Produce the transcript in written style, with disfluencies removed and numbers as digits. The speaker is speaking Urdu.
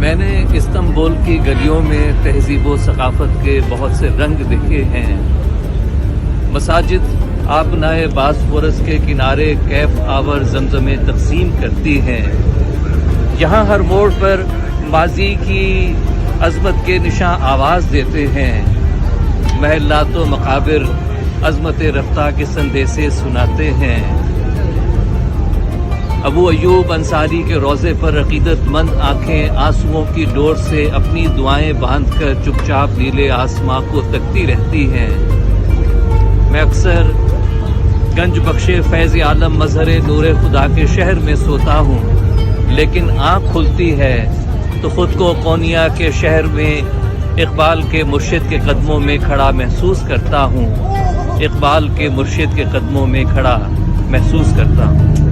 میں نے استنبول کی گلیوں میں تہذیب و ثقافت کے بہت سے رنگ دیکھے ہیں۔ مساجد آبنائے باسفورس کے کنارے کیف آور زمزمیں تقسیم کرتی ہیں۔ یہاں ہر موڑ پر ماضی کی عظمت کے نشاں آواز دیتے ہیں۔ محلات و مقابر عظمت رفتہ کے سندیسے سناتے ہیں۔ ابو ایوب انصاری کے روضے پر عقیدت مند آنکھیں آنسوؤں کی ڈور سے اپنی دعائیں باندھ کر چپ چاپ نیلے آسماں کو تکتی رہتی ہیں۔ میں اکثر گنج بخش فیض عالم مظہر نور خدا کے شہر میں سوتا ہوں، لیکن آنکھ کھلتی ہے تو خود کو قونیہ کے شہر میں اقبال کے مرشد کے قدموں میں کھڑا محسوس کرتا ہوں۔ اقبال کے مرشد کے قدموں میں کھڑا محسوس کرتا ہوں۔